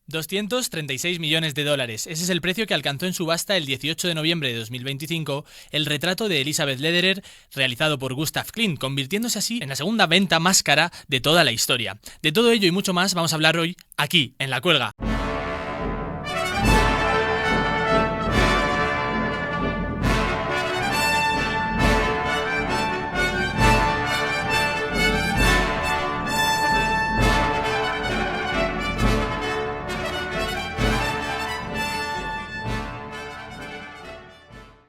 236 millones de dólares. Ese es el precio que alcanzó en subasta el 18 de noviembre de 2025 el retrato de Elizabeth Lederer realizado por Gustav Klimt, convirtiéndose así en la segunda venta más cara de toda la historia. De todo ello y mucho más vamos a hablar hoy aquí, en La Cuelga.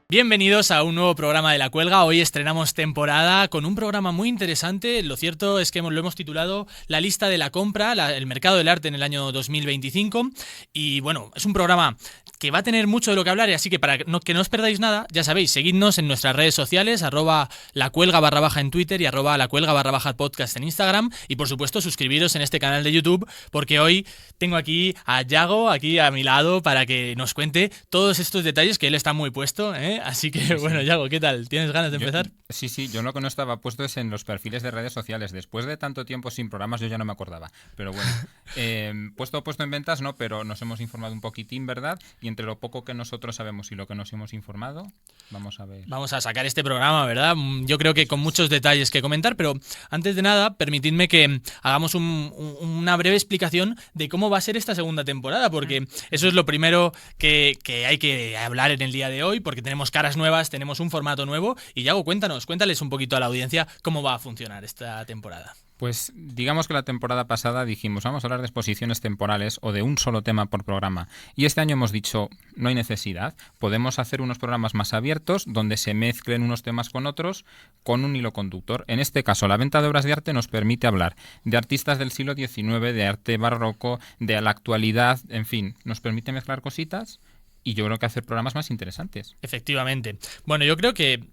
Bienvenidos a un nuevo programa de La Cuelga. Hoy estrenamos temporada con un programa muy interesante. Lo cierto es que lo hemos titulado La lista de la compra, el mercado del arte en el año 2025. Y bueno, es un programa que va a tener mucho de lo que hablar, así que para que no os perdáis nada, ya sabéis, seguidnos en nuestras redes sociales, @lacuelga_ en Twitter y @lacuelga_ podcast en Instagram, y por supuesto suscribiros en este canal de YouTube, porque hoy tengo aquí a Yago, aquí a mi lado, para que nos cuente todos estos detalles, que él está muy puesto, ¿eh? Así que Sí. Bueno, Yago, ¿qué tal? ¿Tienes ganas de empezar? Sí, yo lo que no estaba puesto es en los perfiles de redes sociales. Después de tanto tiempo sin programas yo ya no me acordaba. Pero bueno, puesto en ventas no, pero nos hemos informado un poquitín, ¿verdad? Y entre lo poco que nosotros sabemos y lo que nos hemos informado, vamos a ver. Vamos a sacar este programa, ¿verdad? Yo creo que con muchos detalles que comentar, pero antes de nada, permitidme que hagamos una breve explicación de cómo va a ser esta segunda temporada, porque eso es lo primero que hay que hablar en el día de hoy, porque tenemos caras nuevas, tenemos un formato nuevo, y Yago, cuéntales un poquito a la audiencia cómo va a funcionar esta temporada. Pues digamos que la temporada pasada dijimos, vamos a hablar de exposiciones temporales o de un solo tema por programa. Y este año hemos dicho, no hay necesidad, podemos hacer unos programas más abiertos donde se mezclen unos temas con otros con un hilo conductor. En este caso, la venta de obras de arte nos permite hablar de artistas del siglo XIX, de arte barroco, de la actualidad, en fin, nos permite mezclar cositas y yo creo que hacer programas más interesantes. Efectivamente. Bueno, yo creo que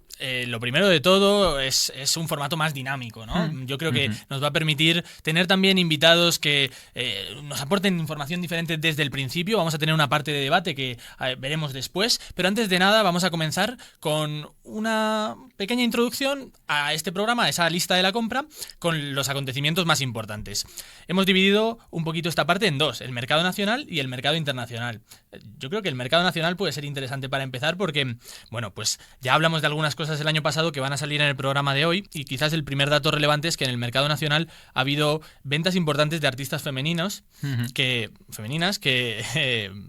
lo primero de todo es un formato más dinámico, ¿no? Yo creo que nos va a permitir tener también invitados que nos aporten información diferente desde el principio. Vamos a tener una parte de debate que veremos después, pero antes de nada vamos a comenzar con una pequeña introducción a este programa, a esa lista de la compra, con los acontecimientos más importantes. Hemos dividido un poquito esta parte en dos, el mercado nacional y el mercado internacional. Yo creo que el mercado nacional puede ser interesante para empezar porque, bueno, pues ya hablamos de algunas cosas el año pasado que van a salir en el programa de hoy, y quizás el primer dato relevante es que en el mercado nacional ha habido ventas importantes de artistas femeninas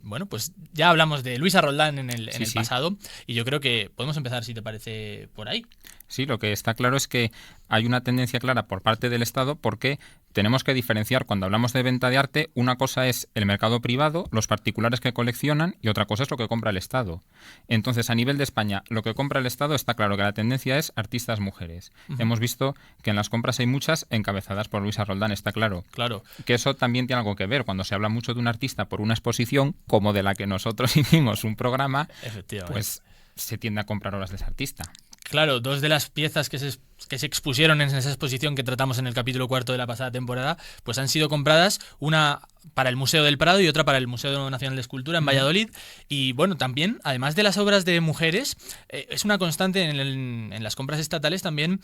bueno, pues ya hablamos de Luisa Roldán en el pasado, y yo creo que podemos empezar, si te parece, por ahí. Sí, lo que está claro es que hay una tendencia clara por parte del Estado, porque tenemos que diferenciar cuando hablamos de venta de arte. Una cosa es el mercado privado, los particulares que coleccionan, y otra cosa es lo que compra el Estado. Entonces, a nivel de España, lo que compra el Estado está claro que la tendencia es artistas mujeres. Hemos visto que en las compras hay muchas encabezadas por Luisa Roldán, está claro. Claro. Que eso también tiene algo que ver. Cuando se habla mucho de un artista por una exposición, como de la que nosotros hicimos un programa, pues se tiende a comprar obras de ese artista. Claro, dos de las piezas que se expusieron en esa exposición que tratamos en el capítulo 4 de la pasada temporada, pues han sido compradas, una para el Museo del Prado y otra para el Museo Nacional de Escultura en Valladolid. Y bueno, también, además de las obras de mujeres, es una constante en las compras estatales también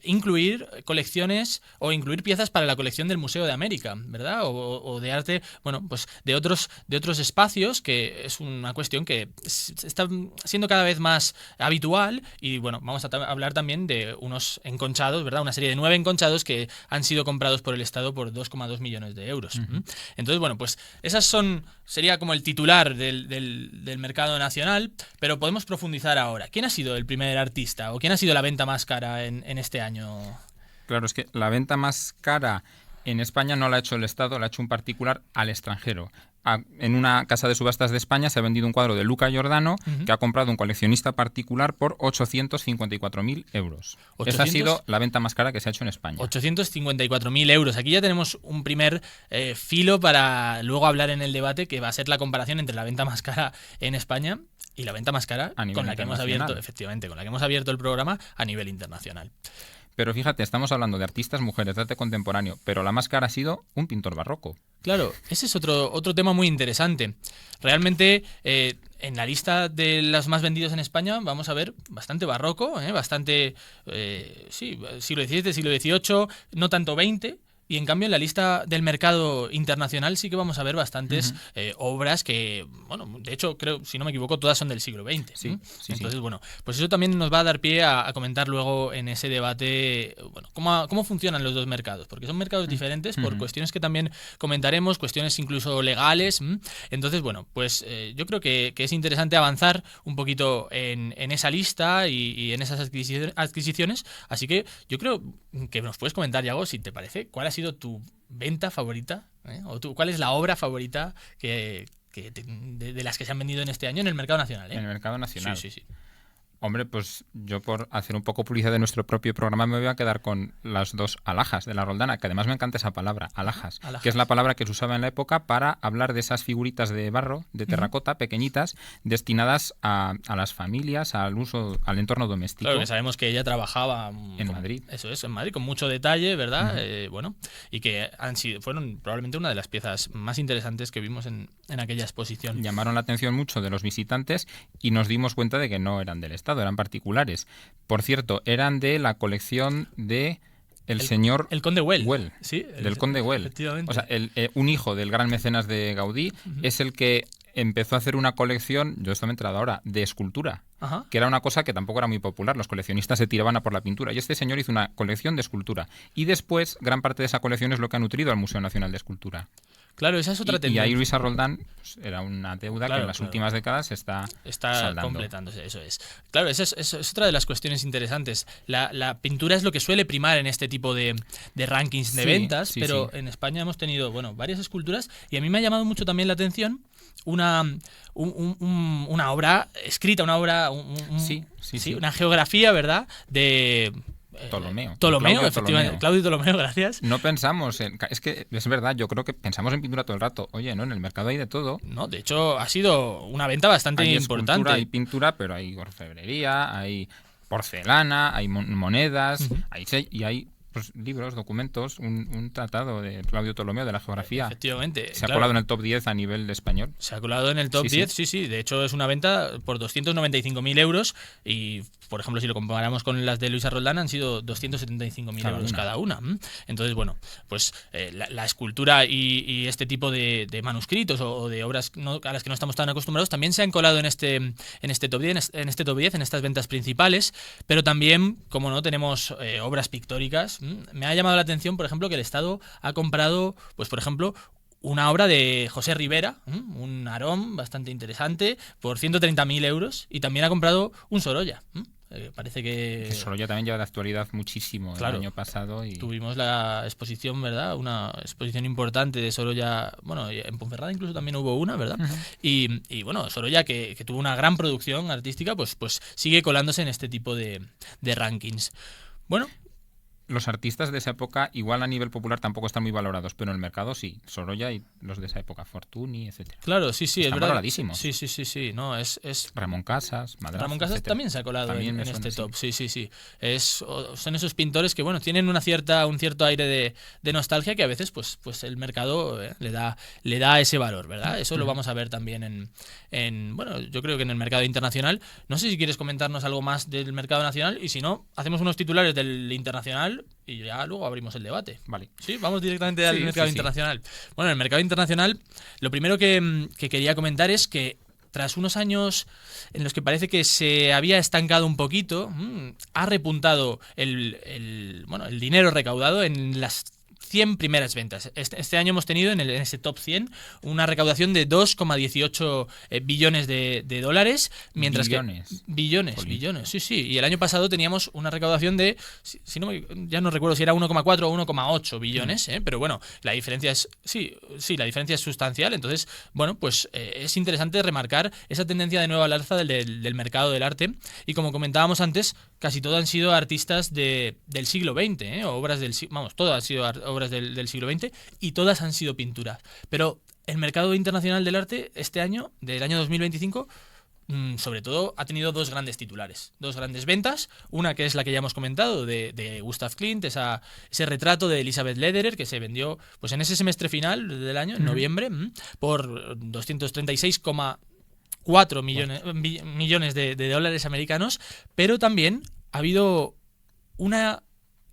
incluir colecciones o incluir piezas para la colección del Museo de América, ¿verdad? O de arte, bueno, pues de otros espacios, que es una cuestión que está siendo cada vez más habitual. Y bueno, vamos a hablar también de unos enconchados, ¿verdad? Una serie de 9 enconchados que han sido comprados por el Estado por 2,2 millones de euros. Entonces, bueno, pues sería como el titular del mercado nacional, pero podemos profundizar ahora. ¿Quién ha sido el primer artista o quién ha sido la venta más cara en este año? Claro, es que la venta más cara en España no la ha hecho el Estado, la ha hecho un particular al extranjero. En una casa de subastas de España se ha vendido un cuadro de Luca Giordano que ha comprado un coleccionista particular por 854.000 euros. Esa ha sido la venta más cara que se ha hecho en España. 854.000 euros. Aquí ya tenemos un primer filo para luego hablar en el debate, que va a ser la comparación entre la venta más cara en España y la venta más cara con la que hemos abierto, efectivamente, con la que hemos abierto el programa a nivel internacional. Pero fíjate, estamos hablando de artistas mujeres de arte contemporáneo, pero la más cara ha sido un pintor barroco. Claro, ese es otro tema muy interesante. Realmente, en la lista de los más vendidos en España vamos a ver bastante barroco, bastante, siglo XVII, siglo XVIII, no tanto XX. Y en cambio en la lista del mercado internacional sí que vamos a ver bastantes obras que, bueno, de hecho creo, si no me equivoco, todas son del siglo XX. Sí, Entonces, bueno, pues eso también nos va a dar pie a comentar luego en ese debate, bueno, cómo funcionan los dos mercados, porque son mercados diferentes por cuestiones que también comentaremos, cuestiones incluso legales. Entonces, bueno, pues yo creo que es interesante avanzar un poquito en esa lista y en esas adquisiciones. Así que yo creo que nos puedes comentar, Yago, si te parece, ¿cuál ha sido tu venta favorita? ¿Cuál es la obra favorita de las que se han vendido en este año en el mercado nacional? En el mercado nacional. Sí. Hombre, pues yo por hacer un poco publicidad de nuestro propio programa me voy a quedar con las dos alhajas de la Roldana, que además me encanta esa palabra, alhajas, que es la palabra que se usaba en la época para hablar de esas figuritas de barro, de terracota, pequeñitas, destinadas a las familias, al uso, al entorno doméstico. Claro, que sabemos que ella trabajaba en Madrid. Eso es, en Madrid, con mucho detalle, ¿verdad? Bueno, y que fueron probablemente una de las piezas más interesantes que vimos en aquella exposición. Llamaron la atención mucho de los visitantes y nos dimos cuenta de que no eran del Estado, eran particulares. Por cierto, eran de la colección de el señor... El conde Güell. Sí, del conde Güell. Efectivamente. O sea, un hijo del gran mecenas de Gaudí es el que empezó a hacer una colección, yo esto me he enterado ahora, de escultura. Que era una cosa que tampoco era muy popular. Los coleccionistas se tiraban a por la pintura. Y este señor hizo una colección de escultura. Y después, gran parte de esa colección es lo que ha nutrido al Museo Nacional de Escultura. Claro, esa es otra tendencia. Y ahí Luisa Roldán pues, era una deuda que en las últimas décadas está saldando. Completándose, eso es. Claro, esa es otra de las cuestiones interesantes. La pintura es lo que suele primar en este tipo de rankings de ventas, pero en España hemos tenido varias esculturas y a mí me ha llamado mucho también la atención una obra escrita, una obra, una geografía, ¿verdad? De... Claudio efectivamente. Claudio Ptolomeo, gracias. No pensamos en... Es que es verdad, yo creo que pensamos en pintura todo el rato. Oye, ¿no? En el mercado hay de todo. No, de hecho, ha sido una venta bastante importante. Hay pintura, pero hay orfebrería, hay porcelana, hay monedas, hay pues, libros, documentos, un tratado de Claudio Ptolomeo de la geografía. Efectivamente. Se ha colado en el top 10 a nivel de español. Se ha colado en el top 10, sí. De hecho, es una venta por 295.000 euros y, por ejemplo, si lo comparamos con las de Luisa Roldán, han sido 275.000 euros cada una. Entonces, bueno, pues la escultura y este tipo de manuscritos o de obras a las que no estamos tan acostumbrados también se han colado en este top 10, en estas ventas principales, pero también, como no, tenemos obras pictóricas. Me ha llamado la atención, por ejemplo, que el Estado ha comprado, pues por ejemplo, una obra de José Rivera, un Aarón bastante interesante, por 130.000 euros, y también ha comprado un Sorolla. Parece que... Sorolla también lleva de actualidad muchísimo, claro, el año pasado. Y... Tuvimos la exposición, ¿verdad? Una exposición importante de Sorolla, bueno, en Ponferrada incluso también hubo una, ¿verdad? Y bueno, Sorolla, que tuvo una gran producción artística, pues sigue colándose en este tipo de rankings. Bueno... Los artistas de esa época, igual a nivel popular, tampoco están muy valorados, pero en el mercado sí. Sorolla y los de esa época, Fortuny, etcétera. Claro, sí, están es verdad. valoradísimos. Sí. No, es... Ramón Casas, Madrazo, Ramón Casas etcétera. también se ha colado en este top. Sí. Son esos pintores que, bueno, tienen un cierto aire de nostalgia que a veces, pues el mercado le da ese valor, ¿verdad? Eso lo vamos a ver también bueno, yo creo que en el mercado internacional. No sé si quieres comentarnos algo más del mercado nacional y si no, hacemos unos titulares del internacional y ya luego abrimos el debate. Vale. Sí, vamos directamente al mercado internacional. Bueno, en el mercado internacional, lo primero que quería comentar es que tras unos años en los que parece que se había estancado un poquito, ha repuntado el dinero recaudado en las 100 primeras ventas. Este año hemos tenido en ese top 100 una recaudación de 2,18 billones de dólares, mientras billones, sí. Y el año pasado teníamos una recaudación de, ya no recuerdo si era 1,4 o 1,8 billones, pero bueno, la diferencia es la diferencia es sustancial. Entonces, bueno, pues es interesante remarcar esa tendencia de nuevo al alza del mercado del arte. Y como comentábamos antes, casi todo han sido artistas del siglo XX, obras todas han sido obras del siglo XX y todas han sido pinturas. Pero el mercado internacional del arte del año 2025, sobre todo ha tenido dos grandes titulares, dos grandes ventas. Una que es la que ya hemos comentado de Gustav Klimt, ese retrato de Elizabeth Lederer que se vendió pues en ese semestre final del año, en noviembre, por 236,4 millones de dólares americanos. Pero también ha habido una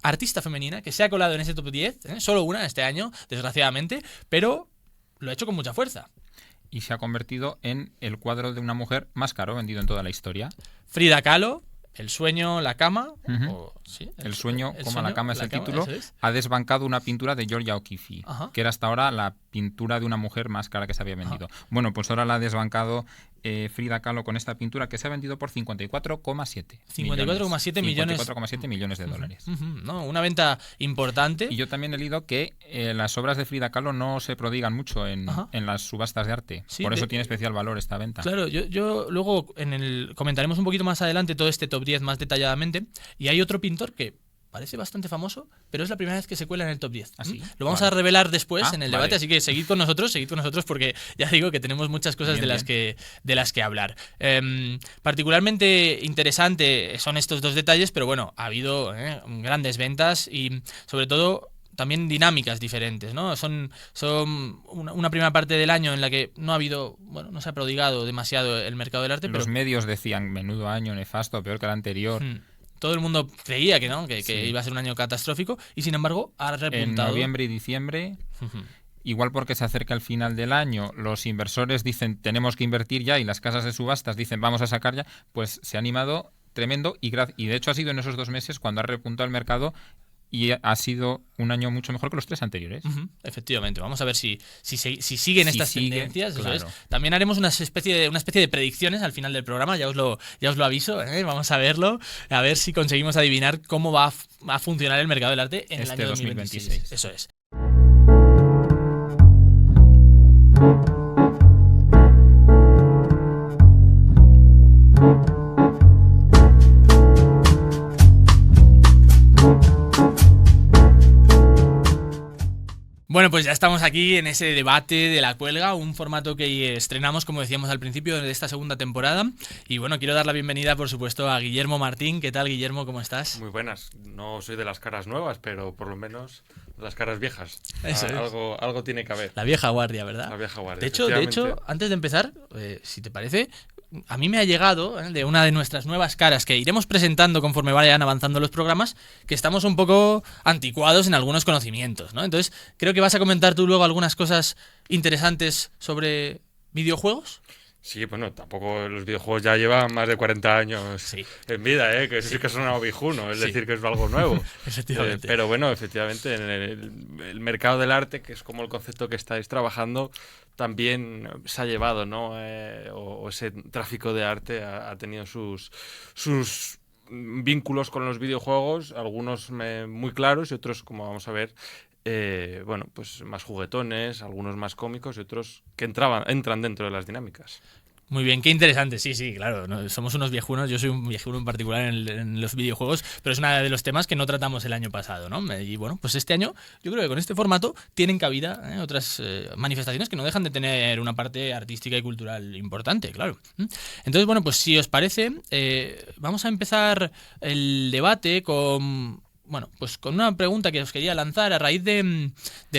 artista femenina que se ha colado en ese top 10, solo una este año, desgraciadamente, pero lo ha hecho con mucha fuerza. Y se ha convertido en el cuadro de una mujer más caro vendido en toda la historia. Frida Kahlo, El sueño, la cama. ¿Sí? El sueño, la cama es el título. Es. Ha desbancado una pintura de Georgia O'Keeffe, que era hasta ahora la pintura de una mujer más cara que se había vendido. Bueno, pues ahora la ha desbancado Frida Kahlo con esta pintura que se ha vendido por 54,7 millones. 54,7 millones de dólares. No, una venta importante. Y yo también he leído que las obras de Frida Kahlo no se prodigan mucho en las subastas de arte. Sí, por eso tiene especial valor esta venta. Claro, yo luego comentaremos un poquito más adelante todo este top 10 más detalladamente. Y hay otro pintor que parece bastante famoso, pero es la primera vez que se cuela en el top 10. ¿Ah, sí? Lo vamos a revelar después en el debate, así que seguid con nosotros porque ya digo que tenemos muchas cosas de las que hablar. Particularmente interesante son estos dos detalles, pero bueno, ha habido grandes ventas y sobre todo también dinámicas diferentes, ¿no? Son una primera parte del año en la que no se ha prodigado demasiado el mercado del arte. Los medios decían, menudo año, nefasto, peor que el anterior. Todo el mundo creía que iba a ser un año catastrófico y sin embargo ha repuntado. En noviembre y diciembre, igual porque se acerca el final del año, los inversores dicen tenemos que invertir ya y las casas de subastas dicen vamos a sacar ya, pues se ha animado tremendo y de hecho ha sido en esos 2 meses cuando ha repuntado el mercado y ha sido un año mucho mejor que los 3 anteriores. Efectivamente, vamos a ver si siguen estas tendencias. Claro. Eso es. También haremos una especie de predicciones al final del programa, ya os lo aviso, vamos a verlo, a ver si conseguimos adivinar cómo va a funcionar el mercado del arte en el año 2026. Eso es. Bueno, pues ya estamos aquí en ese debate de la cuelga, un formato que estrenamos, como decíamos al principio, de esta segunda temporada. Y bueno, quiero dar la bienvenida, por supuesto, a Guillermo Martín. ¿Qué tal, Guillermo? ¿Cómo estás? Muy buenas. No soy de las caras nuevas, pero por lo menos de las caras viejas. Eso es. Algo tiene que haber. La vieja guardia, ¿verdad? La vieja guardia. De hecho, antes de empezar, si te parece, a mí me ha llegado de una de nuestras nuevas caras que iremos presentando conforme vayan avanzando los programas, que estamos un poco anticuados en algunos conocimientos, ¿no? Entonces, creo que vas a comentar tú luego algunas cosas interesantes sobre videojuegos. Sí, bueno, tampoco los videojuegos ya llevan más de 40 años en vida, que sí que son viejuno, es decir, que es algo nuevo. Efectivamente. Pero bueno, efectivamente, en el mercado del arte, que es como el concepto que estáis trabajando, también se ha llevado, ¿no? O ese tráfico de arte ha tenido sus vínculos con los videojuegos, algunos muy claros y otros, como vamos a ver, pues más juguetones, algunos más cómicos y otros que entran dentro de las dinámicas. Muy bien, qué interesante. Sí, claro, ¿no? Somos unos viejunos, yo soy un viejuno en particular en los videojuegos, pero es uno de los temas que no tratamos el año pasado, ¿no? Y bueno, pues este año yo creo que con este formato tienen cabida otras manifestaciones que no dejan de tener una parte artística y cultural importante, claro. Entonces, bueno, pues si os parece, vamos a empezar el debate con una pregunta que os quería lanzar a raíz del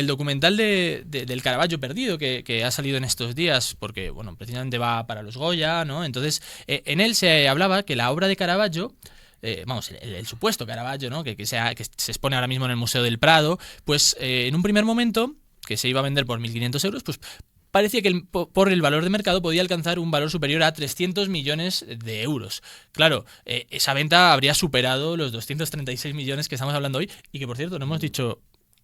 documental del Caravaggio perdido que ha salido en estos días, porque, bueno, precisamente va para los Goya, ¿no? Entonces, en él se hablaba que la obra de Caravaggio, el supuesto Caravaggio, ¿no? que se expone ahora mismo en el Museo del Prado, pues en un primer momento, que se iba a vender por 1.500 euros, pues parecía que por el valor de mercado podía alcanzar un valor superior a 300 millones de euros. Claro, esa venta habría superado los 236 millones que estamos hablando hoy y que, por cierto, no hemos dicho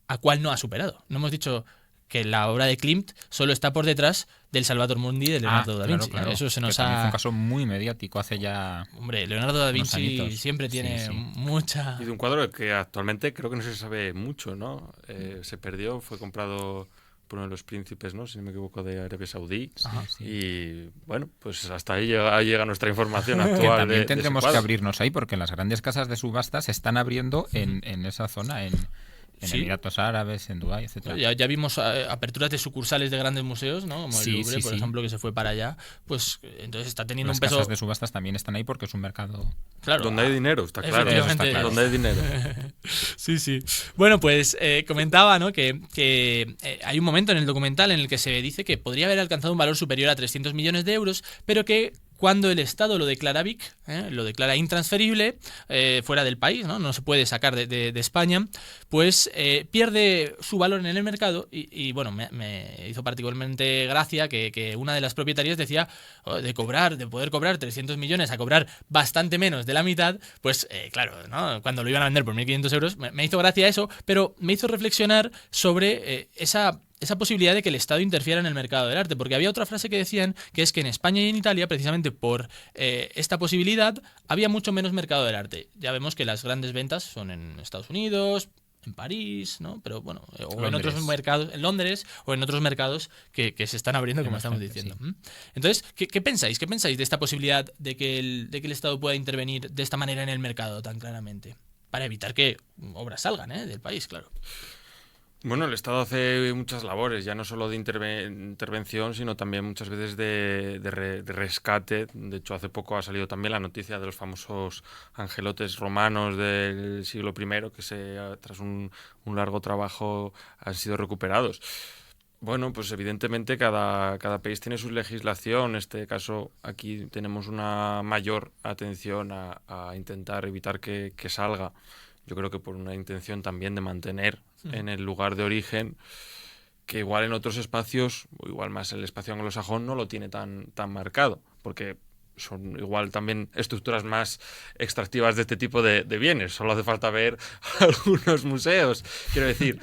a cuál no ha superado. No hemos dicho que la obra de Klimt solo está por detrás del Salvator Mundi de Leonardo da Vinci. Claro. Eso se nos fue un caso muy mediático hace ya... Hombre, Leonardo da Vinci siempre tiene mucha... Y de un cuadro que actualmente creo que no se sabe mucho, ¿no? Se perdió, fue comprado por uno de los príncipes, ¿no? Si no me equivoco, de Arabia Saudí. Y bueno, pues hasta ahí llega nuestra información actual. Que también tendremos que abrirnos ahí, porque las grandes casas de subastas se están abriendo en esa zona, en Emiratos Árabes, en Dubái, etcétera. Ya vimos aperturas de sucursales de grandes museos, ¿no? Como el Louvre, por ejemplo, que se fue para allá. Pues entonces está teniendo un peso. Las casas de subastas también están ahí porque es un mercado... Claro, donde hay dinero, está claro. Donde hay dinero. Sí. Bueno, pues comentaba, ¿no? que hay un momento en el documental en el que se dice que podría haber alcanzado un valor superior a 300 millones de euros, pero que cuando el Estado lo declara BIC, lo declara intransferible, fuera del país, no se puede sacar de España, pues pierde su valor en el mercado y bueno, me hizo particularmente gracia que una de las propietarias decía de poder cobrar 300 millones a cobrar bastante menos de la mitad, pues claro, ¿no? Cuando lo iban a vender por 1.500 euros, me hizo gracia eso, pero me hizo reflexionar sobre esa posibilidad de que el Estado interfiera en el mercado del arte, porque había otra frase que decían, que es que en España y en Italia, precisamente por esta posibilidad, había mucho menos mercado del arte. Ya vemos que las grandes ventas son en Estados Unidos, en París, ¿no? Pero bueno, o Londres. en otros mercados, en Londres, o en otros mercados que se están abriendo, como estamos diciendo. Sí. Entonces, ¿qué pensáis? ¿Qué pensáis de esta posibilidad de que el Estado pueda intervenir de esta manera en el mercado tan claramente? Para evitar que obras salgan del país, claro. Bueno, el Estado hace muchas labores, ya no solo de intervención, sino también muchas veces de rescate. De hecho, hace poco ha salido también la noticia de los famosos angelotes romanos del siglo I, que tras un largo trabajo han sido recuperados. Bueno, pues evidentemente cada país tiene su legislación. En este caso, aquí tenemos una mayor atención a intentar evitar que salga. Yo creo que por una intención también de mantener en el lugar de origen, que igual en otros espacios, o igual más el espacio anglosajón, no lo tiene tan marcado, porque son igual también estructuras más extractivas de este tipo de bienes. Solo hace falta ver algunos museos. Quiero decir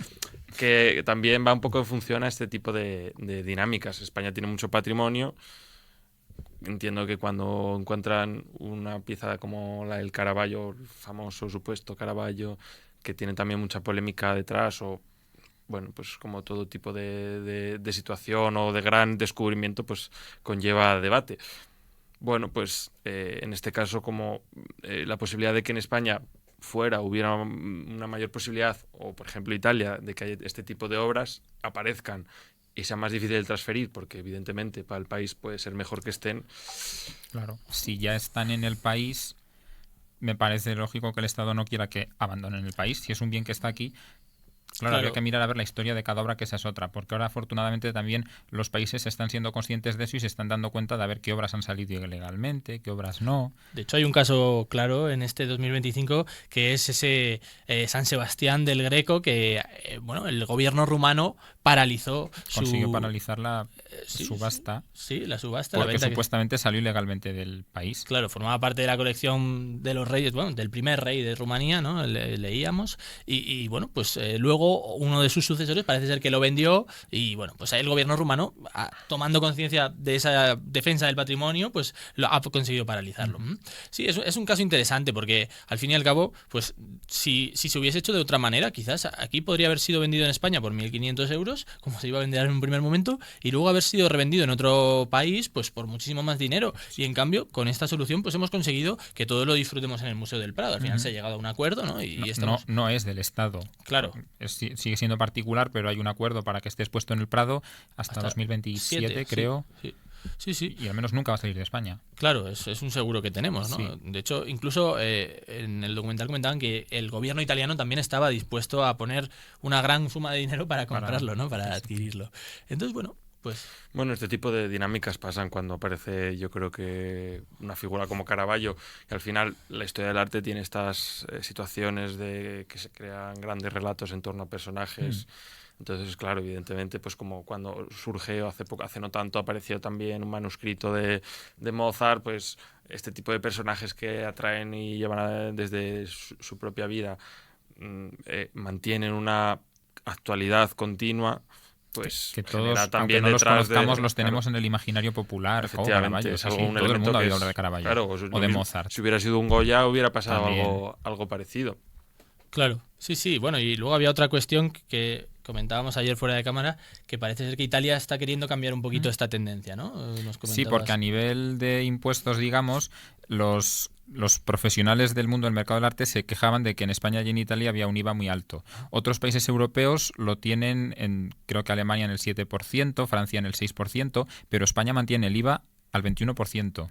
que también va un poco en función a este tipo de dinámicas. España tiene mucho patrimonio. Entiendo que cuando encuentran una pieza como la del Caravaggio, el famoso supuesto Caravaggio, que tiene también mucha polémica detrás, o bueno, pues como todo tipo de situación o de gran descubrimiento, pues conlleva debate. Bueno, pues en este caso, como la posibilidad de que en España hubiera una mayor posibilidad, o por ejemplo Italia, de que este tipo de obras aparezcan y sea más difícil de transferir, porque evidentemente para el país puede ser mejor que estén. Claro, si ya están en el país, me parece lógico que el Estado no quiera que abandonen el país. Si es un bien que está aquí, claro, habría que mirar a ver la historia de cada obra, que esa es otra, porque ahora afortunadamente también los países están siendo conscientes de eso y se están dando cuenta de a ver qué obras han salido ilegalmente, qué obras no. De hecho, hay un caso claro en este 2025 que es ese San Sebastián del Greco que bueno, el gobierno rumano consiguió paralizar la subasta. Sí, la subasta. Porque la venta supuestamente salió ilegalmente del país. Claro, formaba parte de la colección de los reyes, bueno, del primer rey de Rumanía, ¿no? Leíamos. Y bueno, pues luego uno de sus sucesores parece ser que lo vendió y bueno, pues ahí el gobierno rumano, tomando conciencia de esa defensa del patrimonio, pues lo ha conseguido paralizarlo. Sí, es un caso interesante porque al fin y al cabo, pues si se hubiese hecho de otra manera, quizás aquí podría haber sido vendido en España por 1.500 euros, como se iba a vender en un primer momento, y luego haber sido revendido en otro país, pues por muchísimo más dinero. Y en cambio, con esta solución, pues hemos conseguido que todo lo disfrutemos en el Museo del Prado. Al final se ha llegado a un acuerdo, ¿no? No es del Estado. Claro. Sigue siendo particular, pero hay un acuerdo para que esté expuesto en el Prado hasta 2027, creo. Sí. Y al menos nunca va a salir de España. Claro, es un seguro que tenemos, ¿no? Sí. De hecho, incluso en el documental comentaban que el gobierno italiano también estaba dispuesto a poner una gran suma de dinero para comprarlo, ¿no? Para adquirirlo. Entonces, bueno, pues... Bueno, este tipo de dinámicas pasan cuando aparece, yo creo que una figura como Caravaggio, y al final la historia del arte tiene estas situaciones de que se crean grandes relatos en torno a personajes. Entonces, claro, evidentemente, pues como cuando surge hace no tanto apareció también un manuscrito de Mozart, pues este tipo de personajes que atraen y llevan desde su propia vida mantienen una actualidad continua, pues que todos, también aunque no los conozcamos, los claro, tenemos en el imaginario popular. Efectivamente, es algo, un todo el mundo ha que oído de Caravaggio, claro, o de Mozart. Si hubiera sido un Goya hubiera pasado algo parecido. Claro, sí. Bueno, y luego había otra cuestión que comentábamos ayer fuera de cámara, que parece ser que Italia está queriendo cambiar un poquito esta tendencia, ¿no? Sí, porque a nivel de impuestos, digamos, los profesionales del mundo del mercado del arte se quejaban de que en España y en Italia había un IVA muy alto. Otros países europeos lo tienen, creo que Alemania en el 7%, Francia en el 6%, pero España mantiene el IVA al 21%.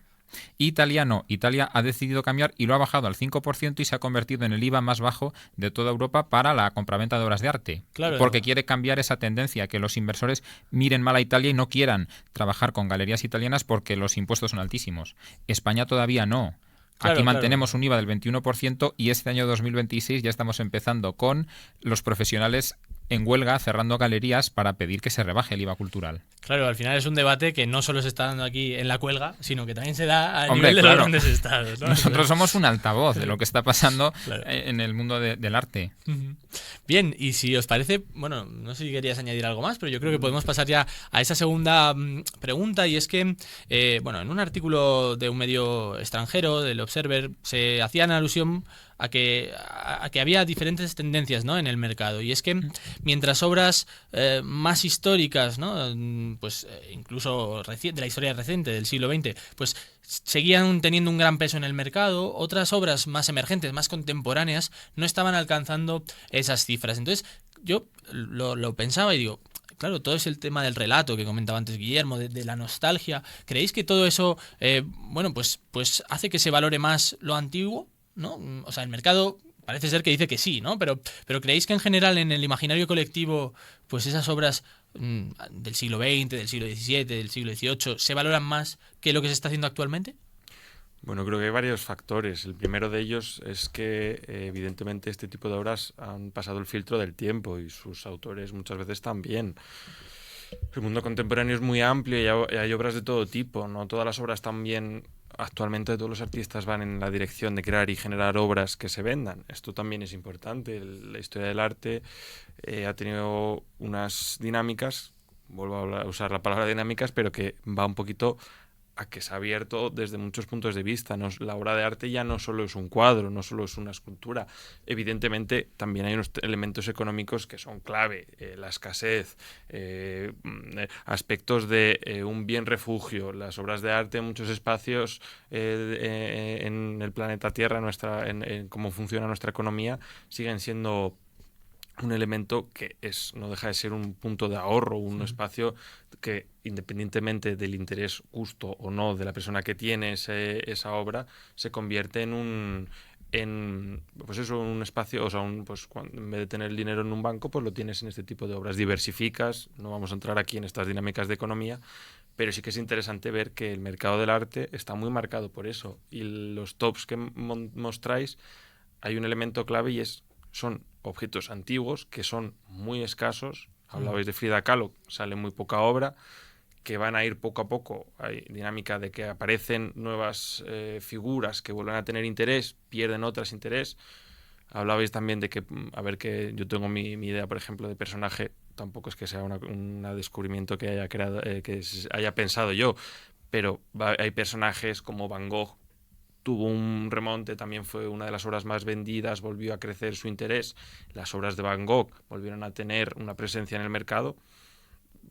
Italia no. Italia ha decidido cambiar y lo ha bajado al 5% y se ha convertido en el IVA más bajo de toda Europa para la compraventa de obras de arte. Claro, porque quiere cambiar esa tendencia, que los inversores miren mal a Italia y no quieran trabajar con galerías italianas porque los impuestos son altísimos. España todavía no. Claro, Aquí mantenemos claro. un IVA del 21% y este año 2026 ya estamos empezando con los profesionales en huelga cerrando galerías para pedir que se rebaje el IVA cultural. Claro, al final es un debate que no solo se está dando aquí en la cuelga, sino que también se da a Hombre, nivel de claro. los grandes estados, ¿no? Nosotros somos un altavoz de lo que está pasando Claro. en el mundo del arte. Ujú. Bien, y si os parece, bueno, no sé si querías añadir algo más, pero yo creo que podemos pasar ya a esa segunda pregunta, y es que, bueno, en un artículo de un medio extranjero, del Observer, se hacían alusión a que había diferentes tendencias, ¿no?, en el mercado, y es que mientras obras más históricas, ¿no?, pues incluso de la historia reciente del siglo XX, pues seguían teniendo un gran peso en el mercado, otras obras más emergentes, más contemporáneas, no estaban alcanzando esas cifras. Entonces yo lo pensaba y digo, claro, todo es el tema del relato que comentaba antes Guillermo, de la nostalgia. ¿Creéis que todo eso, bueno, pues hace que se valore más lo antiguo, ¿no? O sea, el mercado parece ser que dice que sí, ¿no? Pero ¿creéis que en general en el imaginario colectivo, pues esas obras del siglo XX, del siglo XVII, del siglo XVIII, se valoran más que lo que se está haciendo actualmente? Bueno, creo que hay varios factores. El primero de ellos es que evidentemente este tipo de obras han pasado el filtro del tiempo y sus autores muchas veces también. El mundo contemporáneo es muy amplio y hay obras de todo tipo. No todas las obras también, actualmente todos los artistas van en la dirección de crear y generar obras que se vendan. Esto también es importante. La historia del arte ha tenido unas dinámicas, vuelvo a usar la palabra dinámicas, pero que va un poquito a que se ha abierto desde muchos puntos de vista. La obra de arte ya no solo es un cuadro, no solo es una escultura. Evidentemente también hay unos elementos económicos que son clave, la escasez, aspectos de un bien refugio. Las obras de arte en muchos espacios en el planeta Tierra, en cómo funciona nuestra economía, siguen siendo un elemento que no deja de ser un punto de ahorro, un espacio que, independientemente del interés justo o no de la persona que tiene esa obra, se convierte en un espacio, o sea, en vez de tener el dinero en un banco, pues lo tienes en este tipo de obras. Diversificas, no vamos a entrar aquí en estas dinámicas de economía, pero sí que es interesante ver que el mercado del arte está muy marcado por eso. Y los tops que mostráis, hay un elemento clave y son objetos antiguos que son muy escasos. Hablabais de Frida Kahlo, sale muy poca obra, que van a ir poco a poco. Hay dinámica de que aparecen nuevas figuras que vuelven a tener interés, pierden otras interés. Hablabais también de que, a ver, que yo tengo mi idea, por ejemplo, de personaje, tampoco es que sea un descubrimiento que haya creado, que haya pensado yo, pero hay personajes como Van Gogh, tuvo un remonte, también fue una de las obras más vendidas, volvió a crecer su interés, las obras de Van Gogh volvieron a tener una presencia en el mercado,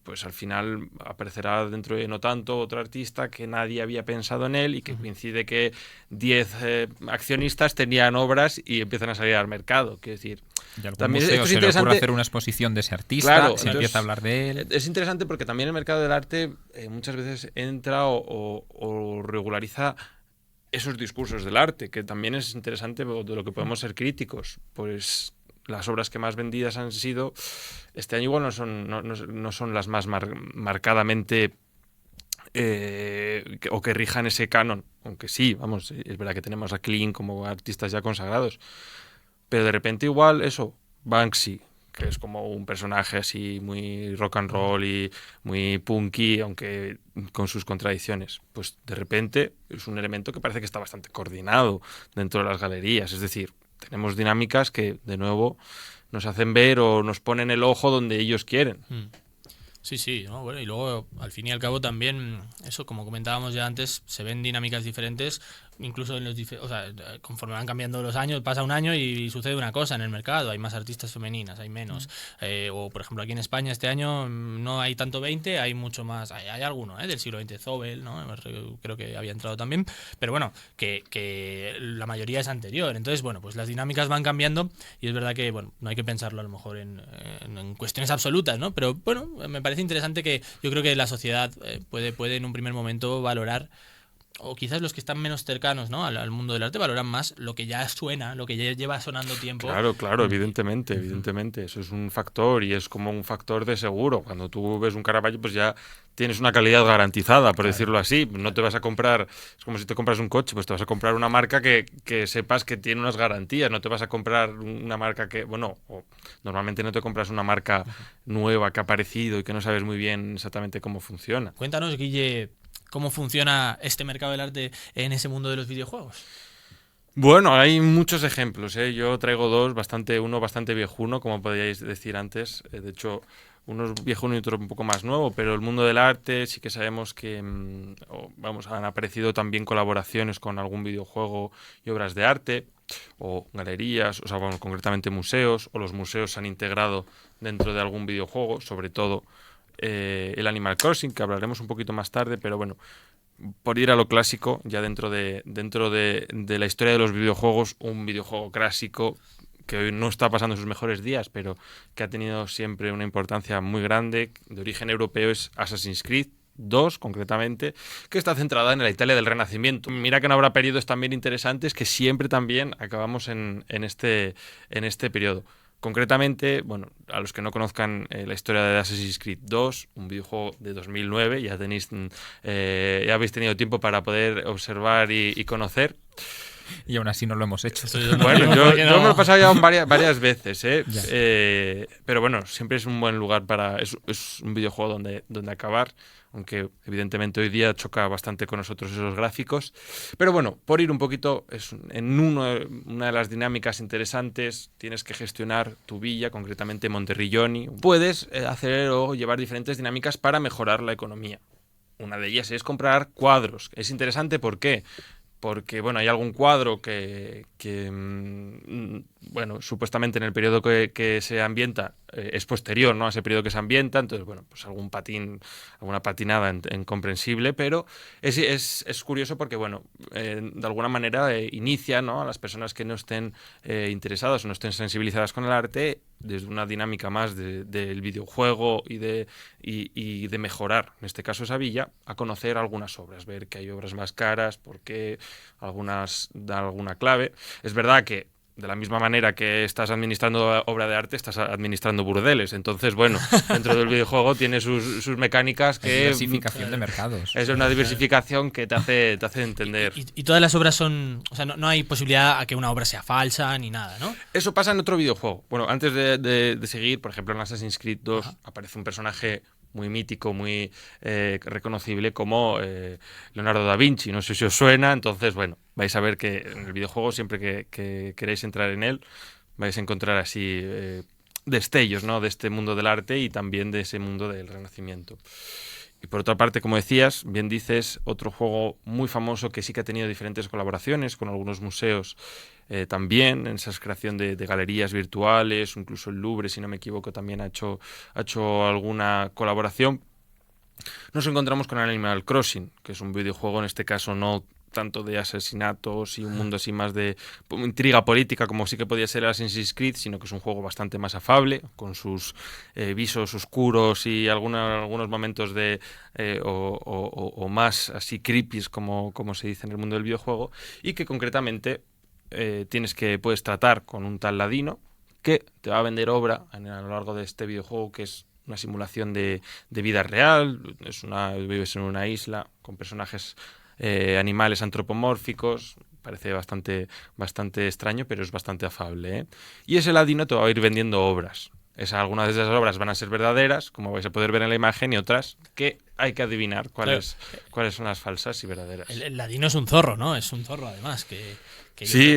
pues al final aparecerá dentro de no tanto otro artista que nadie había pensado en él y que coincide que 10 accionistas tenían obras y empiezan a salir al mercado. Quiero decir, también museo se le ocurre hacer una exposición de ese artista, claro, se empieza a hablar de él. Es interesante porque también el mercado del arte muchas veces entra o regulariza esos discursos del arte, que también es interesante, de lo que podemos ser críticos. Pues las obras que más vendidas han sido, este año igual no son las más marcadamente o que rijan ese canon, aunque sí, vamos, es verdad que tenemos a Kling como artistas ya consagrados, pero de repente igual eso, Banksy, que es como un personaje así muy rock and roll y muy punky, aunque con sus contradicciones, pues de repente es un elemento que parece que está bastante coordinado dentro de las galerías. Es decir, tenemos dinámicas que de nuevo nos hacen ver o nos ponen el ojo donde ellos quieren. Sí, sí, ¿no? Bueno, y luego al fin y al cabo también, eso como comentábamos ya antes, se ven dinámicas diferentes, incluso en o sea, conforme van cambiando los años, pasa un año y sucede una cosa en el mercado, hay más artistas femeninas, hay menos. O por ejemplo aquí en España este año no hay tanto 20, hay mucho más, hay alguno del siglo XX, Zobel, ¿no? Creo que había entrado también, pero bueno, que la mayoría es anterior. Entonces, bueno, pues las dinámicas van cambiando y es verdad que, bueno, no hay que pensarlo a lo mejor en cuestiones absolutas, ¿no? Pero bueno, me parece interesante que yo creo que la sociedad puede en un primer momento valorar o quizás los que están menos cercanos, ¿no?, al mundo del arte, valoran más lo que ya suena, lo que ya lleva sonando tiempo. Claro, evidentemente. Eso es un factor y es como un factor de seguro. Cuando tú ves un Caravaggio, pues ya tienes una calidad garantizada, por decirlo así. No te vas a comprar, es como si te compras un coche, pues te vas a comprar una marca que sepas que tiene unas garantías. No te vas a comprar una marca que, normalmente no te compras una marca nueva que ha aparecido y que no sabes muy bien exactamente cómo funciona. Cuéntanos, Guille, ¿cómo funciona este mercado del arte en ese mundo de los videojuegos? Bueno, hay muchos ejemplos, ¿eh? Yo traigo uno bastante viejuno, como podíais decir antes. De hecho, uno es viejuno y otro un poco más nuevo, pero el mundo del arte sí que sabemos que han aparecido también colaboraciones con algún videojuego y obras de arte, o galerías, concretamente museos, o los museos se han integrado dentro de algún videojuego, sobre todo el Animal Crossing, que hablaremos un poquito más tarde, pero bueno, por ir a lo clásico, ya dentro de la historia de los videojuegos, un videojuego clásico que hoy no está pasando sus mejores días, pero que ha tenido siempre una importancia muy grande, de origen europeo, es Assassin's Creed 2, concretamente, que está centrada en la Italia del Renacimiento. Mira que no habrá periodos también interesantes que siempre también acabamos en este periodo. Concretamente, a los que no conozcan la historia de Assassin's Creed 2, un videojuego de 2009, ya habéis tenido tiempo para poder observar y conocer. Y aún así no lo hemos hecho. Bueno, yo me lo he pasado ya varias veces, pero bueno, siempre es un buen lugar es un videojuego donde acabar, aunque evidentemente hoy día choca bastante con nosotros esos gráficos. Pero bueno, por ir un poquito, una de las dinámicas interesantes, tienes que gestionar tu villa, concretamente Monterrilloni. Puedes hacer o llevar diferentes dinámicas para mejorar la economía. Una de ellas es comprar cuadros. Es interesante, ¿por qué? Porque, hay algún cuadro que supuestamente en el periodo que se ambienta es posterior, ¿no?, a ese periodo que se ambienta, entonces, pues alguna patinada incomprensible, pero es curioso porque, de alguna manera inicia, ¿no?, a las personas que no estén interesadas o no estén sensibilizadas con el arte desde una dinámica más del videojuego y de mejorar, en este caso esa villa, a conocer algunas obras, ver que hay obras más caras, porque algunas dan alguna clave. Es verdad que de la misma manera que estás administrando obra de arte, estás administrando burdeles. Entonces, dentro del videojuego tiene sus mecánicas que... Diversificación de mercados. Es una diversificación que te hace entender. Y todas las obras son... O sea, no hay posibilidad a que una obra sea falsa ni nada, ¿no? Eso pasa en otro videojuego. Bueno, antes de seguir, por ejemplo, en Assassin's Creed 2 aparece un personaje muy mítico, muy reconocible como Leonardo da Vinci. No sé si os suena, entonces, vais a ver que en el videojuego, siempre que queréis entrar en él, vais a encontrar así destellos, ¿no?, de este mundo del arte y también de ese mundo del Renacimiento. Y por otra parte, como decías, bien dices, otro juego muy famoso que sí que ha tenido diferentes colaboraciones con algunos museos, también en esa creación de galerías virtuales, incluso el Louvre, si no me equivoco, también ha hecho alguna colaboración. Nos encontramos con Animal Crossing, que es un videojuego, en este caso no tanto de asesinatos y un mundo así más de intriga política como sí que podía ser Assassin's Creed, sino que es un juego bastante más afable, con sus visos oscuros y algunos momentos o más así creepy, como se dice en el mundo del videojuego, y que concretamente puedes tratar con un tal ladino que te va a vender obra a lo largo de este videojuego, que es una simulación de vida real. Vives en una isla con personajes animales antropomórficos. Parece bastante extraño, pero es bastante afable, ¿eh? Y ese ladino te va a ir vendiendo obras. Algunas de esas obras van a ser verdaderas, como vais a poder ver en la imagen, y otras que hay que adivinar cuáles son las falsas y verdaderas. El ladino es un zorro, ¿no? Es un zorro, además, que sí,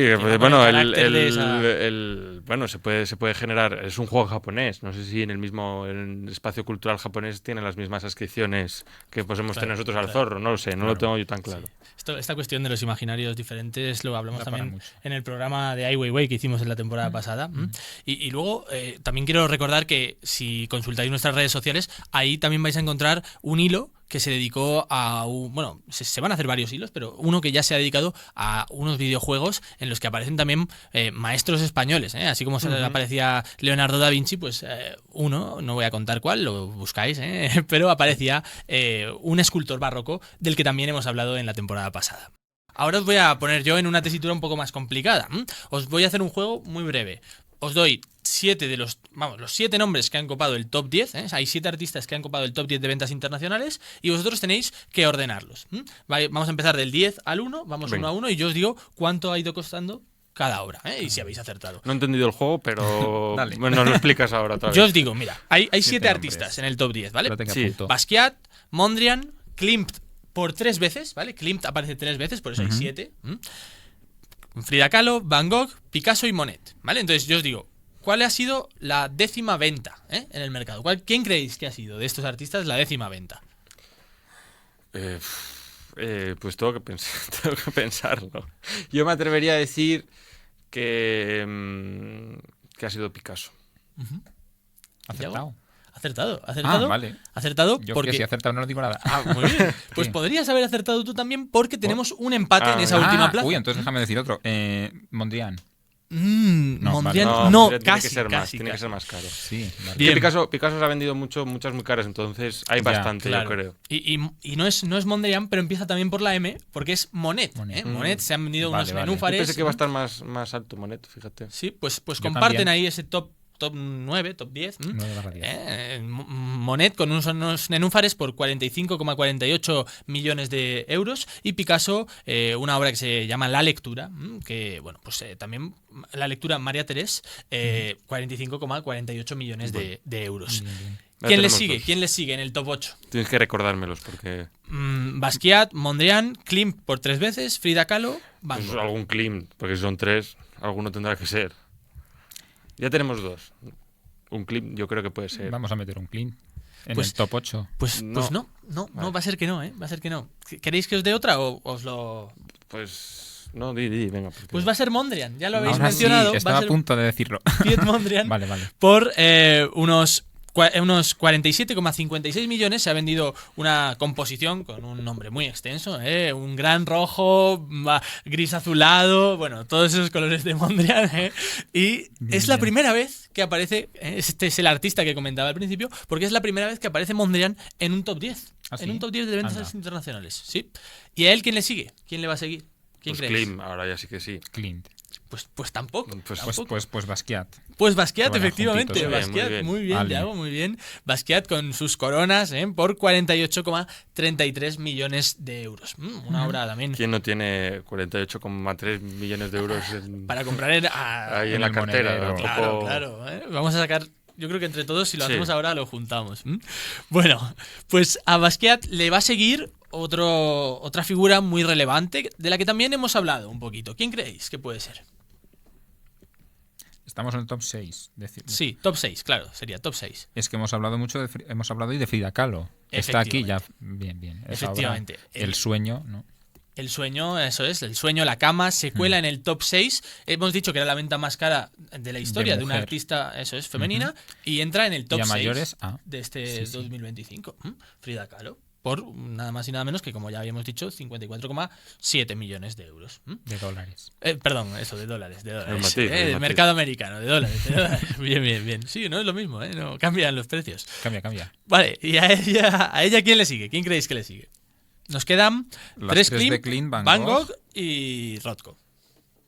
se puede generar. Es un juego japonés. No sé si en el espacio cultural japonés tienen las mismas adscripciones que podemos tener nosotros al zorro. No lo sé, no lo tengo yo tan claro. Sí. Esta cuestión de los imaginarios diferentes lo hablamos también en el programa de Ai Weiwei que hicimos en la temporada pasada. Y luego también quiero recordar que si consultáis nuestras redes sociales, ahí también vais a encontrar un hilo que se dedicó a... Bueno, se van a hacer varios hilos, pero uno que ya se ha dedicado a unos videojuegos en los que aparecen también maestros españoles, ¿eh? Así como aparecía Leonardo da Vinci, pues uno, no voy a contar cuál, lo buscáis, pero aparecía un escultor barroco del que también hemos hablado en la temporada pasada. Ahora os voy a poner yo en una tesitura un poco más complicada. Os voy a hacer un juego muy breve. Os doy 7 de los 7 nombres que han copado el top 10. Hay 7 artistas que han copado el top 10 de ventas internacionales y vosotros tenéis que ordenarlos. Vamos a empezar del 10 al 1, vamos Venga. 1 a 1 y yo os digo cuánto ha ido costando cada obra, y si habéis acertado. No he entendido el juego, pero Dale. bueno, nos lo explicas ahora otra vez. Yo os digo, mira, hay 7 Siete artistas nombres. en el top 10, ¿vale? Espérate que Sí. apunto. Basquiat, Mondrian, Klimt por 3 veces, ¿vale? Klimt aparece 3 veces, por eso hay 7. Frida Kahlo, Van Gogh, Picasso y Monet, ¿vale? Entonces yo os digo, ¿cuál ha sido la 10ª venta en el mercado? ¿Quién creéis que ha sido de estos artistas la 10ª venta? Pues tengo que pensarlo. Yo me atrevería a decir que ha sido Picasso. Acertado. Acertado. Vale. Acertado Yo porque... que si he acertado no digo nada. Muy bien. Pues Sí. podrías haber acertado tú también porque tenemos un empate en esa última plaza. Uy, entonces déjame decir otro. Mondrian. No, Mondrian, Mondrian, No, no, tiene casi, que ser más, casi, tiene que casi. ser más caro. Sí, vale. Bien. Que Picasso se ha vendido muchas muy caras, entonces hay Ya, bastante, Claro. yo creo. Y no es Mondrian, pero empieza también por la M, porque es Monet. Monet. Monet se han vendido Vale, unos vale. Yo nenúfares. pensé que va a estar más alto Monet, fíjate. Sí, pues Yo comparten también. ahí ese top 9, top 10. 9/10. Monet con unos nenúfares por 45,48 millones de euros y Picasso, una obra que se llama La Lectura, que bueno, pues también La Lectura María Terés, 45,48 millones de euros. Bien, bien. Ya ¿Quién le tenemos sigue? dos. ¿Quién le sigue en el top 8? Tienes que recordármelos porque Basquiat, Mondrian, Klimt por 3 veces, Frida Kahlo, Van pues, Gogh. algún Klimt, porque si son 3, alguno tendrá que ser. Ya tenemos 2. Un Klimt yo creo que puede ser. Vamos a meter un clean en Pues- el top 8. Pues No. no, Vale. va a ser que no, va a ser que no. ¿Queréis que os dé otra o os lo...? Pues no, di, venga. porque- Pues va a ser Mondrian, ya lo habéis Ahora mencionado. sí, va estaba a a ser punto de decirlo. Piet Mondrian. Vale, vale. Por unos 47,56 millones se ha vendido una composición con un nombre muy extenso, un gran rojo, gris azulado, bueno, todos esos colores de Mondrian, y es la bien. primera vez que aparece, este es el artista que comentaba al principio, porque es la primera vez que aparece Mondrian en un top 10, ¿Ah, sí? en un top 10 de ventas Anda. internacionales, ¿sí? ¿Y a él quién le sigue? ¿Quién le va a seguir? ¿Quién pues creéis? Klimt, ahora ya sí que sí. Clint. Pues tampoco. Pues- tampoco. Pues Basquiat. Pues Basquiat, Bueno, efectivamente. juntitos, Basquiat, muy bien, Vale. Thiago, muy bien. Basquiat con sus coronas por 48,33 millones de euros. Una obra también ¿Quién no tiene 48,3 millones de euros para comprar ahí en en la el cartera? monedero. Tampoco- Claro. Vamos a sacar... Yo creo que entre todos, si lo Sí. hacemos ahora, lo juntamos. Bueno, pues a Basquiat le va a seguir otra figura muy relevante de la que también hemos hablado un poquito. ¿Quién creéis que puede ser? Estamos en el top 6. Sí, top 6, claro, sería top 6. Es que hemos hablado mucho hemos hablado hoy de Frida Kahlo. Está aquí ya. Bien, bien. Esa obra, Efectivamente. el sueño, ¿no? El sueño, eso es, el sueño, la cama, se cuela en el top 6. Hemos dicho que era la venta más cara de la historia de una mujer. artista, eso es, femenina, y entra en el top Y a 6 mayores, de este sí, sí. 2025. Frida Kahlo, por nada más y nada menos que, como ya habíamos dicho, 54,7 millones de euros. De dólares. Perdón, eso, de dólares. El matiz, el El matiz. mercado americano, de dólares. Bien, bien, bien. Sí, no es lo mismo, no cambian los precios. Cambia. Vale, y a ella ¿quién le sigue? ¿Quién creéis que le sigue? Nos quedan Las 3 tres de Klimt, Klimt, Van Van Gogh Gogh y Rothko.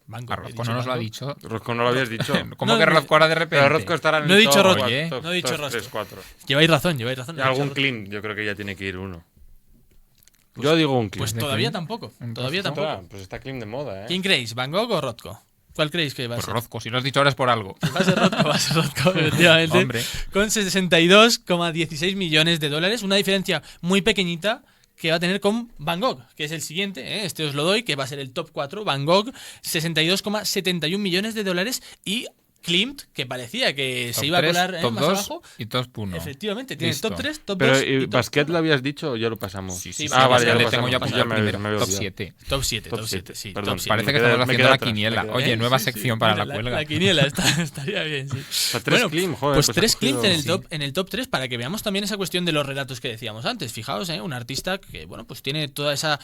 Van Gogh, he Arrozco dicho no nos lo ha Van Gogh. dicho. Rosco no lo habías dicho. ¿Cómo No, que no, Arrozco ahora de repente? Pero Rosco estará en No he el dicho top, Rosco, Oye. top no he dicho 3, Rosco. 4. Lleváis razón. Y no he dicho algún Rosco. Klimt, yo creo que ya tiene que ir uno. Yo digo un Klimt. Pues ¿De todavía Klimt? tampoco. ¿Un Todavía Rosco? tampoco. Ostras, pues está Klimt de moda, ¿eh? ¿Quién creéis? ¿Van Gogh o Rothko? ¿Cuál creéis que va a Pues ser? Rozco, si lo has dicho ahora es por algo. Va a ser Rothko, efectivamente. Hombre. Con 62,16 millones de dólares. Una diferencia muy pequeñita que va a tener con Van Gogh, que es el siguiente, este os lo doy, que va a ser el top 4. Van Gogh, 62,71 millones de dólares y Klimt, que parecía que Top se iba a 3, colar top más 2 abajo. y top 1. Efectivamente, tiene Listo. top 3, top Pero 2 y top basquet 1. lo habías dicho o ya lo pasamos. Sí, Vale, ya ya le lo tengo yo pasamos. apuntado me primero. había Top olvidado. 7. Top 7, Top top 7, 7, sí. perdón. Top 7. Parece que Me quedé- estamos me haciendo quedé la atrás, quiniela. me quedé Oye, atrás. nueva sección para la cuelga. La quiniela estaría bien, sí. O sea, tres Klimt, joder, pues pues tres ha Klimt cogido- en el top 3 para que veamos también esa cuestión de los relatos que decíamos antes. Fijaos, un artista que bueno, pues tiene toda esa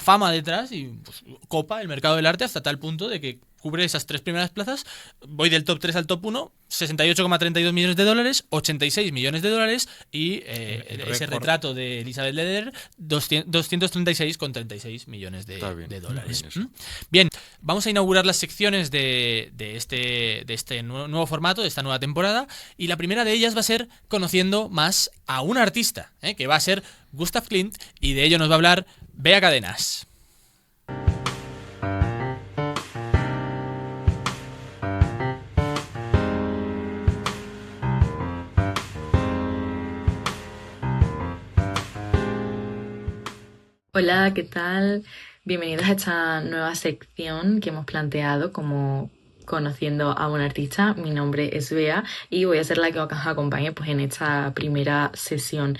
fama detrás y pues, copa el mercado del arte hasta tal punto de que cubre esas 3 primeras plazas. Voy del top 3 al top 1, 68,32 millones de dólares, 86 millones de dólares y ese retrato de Elizabeth Leder, 236,36 millones de dólares. Bien, vamos a inaugurar las secciones de este nuevo formato, de esta nueva temporada, y la primera de ellas va a ser conociendo más a un artista, que va a ser Gustav Klimt, y de ello nos va a hablar Bea Cadenas. Hola, ¿qué tal? Bienvenidos a esta nueva sección que hemos planteado como conociendo a un artista. Mi nombre es Bea y voy a ser la que os acompañe pues, en esta primera sesión.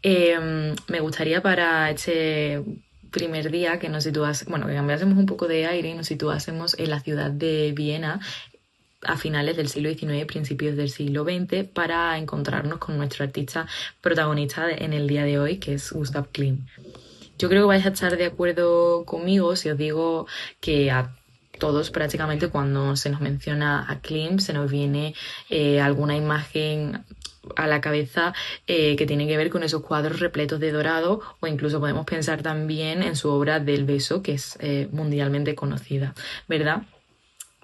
Me gustaría para este primer día que nos situásemos, bueno, que cambiásemos un poco de aire y nos situásemos en la ciudad de Viena a finales del siglo XIX y principios del siglo XX para encontrarnos con nuestro artista protagonista en el día de hoy, que es Gustav Klimt. Yo creo que vais a estar de acuerdo conmigo si os digo que a todos prácticamente cuando se nos menciona a Klimt se nos viene alguna imagen a la cabeza que tiene que ver con esos cuadros repletos de dorado, o incluso podemos pensar también en su obra del beso, que es mundialmente conocida, ¿verdad?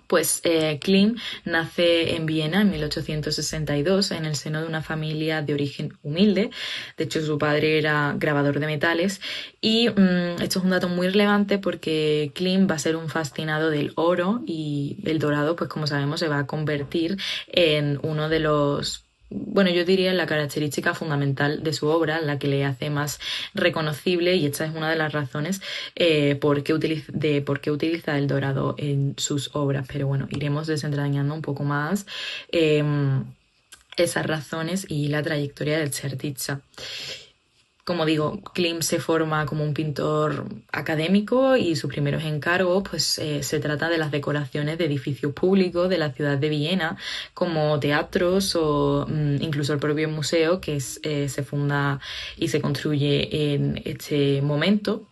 Pues Klimt nace en Viena en 1862 en el seno de una familia de origen humilde. De hecho, su padre era grabador de metales y esto es un dato muy relevante porque Klimt va a ser un fascinado del oro y el dorado, pues como sabemos, se va a convertir en uno de los... Bueno, yo diría la característica fundamental de su obra, la que le hace más reconocible, y esta es una de las razones por qué utiliza el dorado en sus obras. Pero bueno, iremos desentrañando un poco más esas razones y la trayectoria del artista. Como digo, Klimt se forma como un pintor académico y sus primeros encargos pues, se trata de las decoraciones de edificios públicos de la ciudad de Viena, como teatros o incluso el propio museo que se funda y se construye en este momento.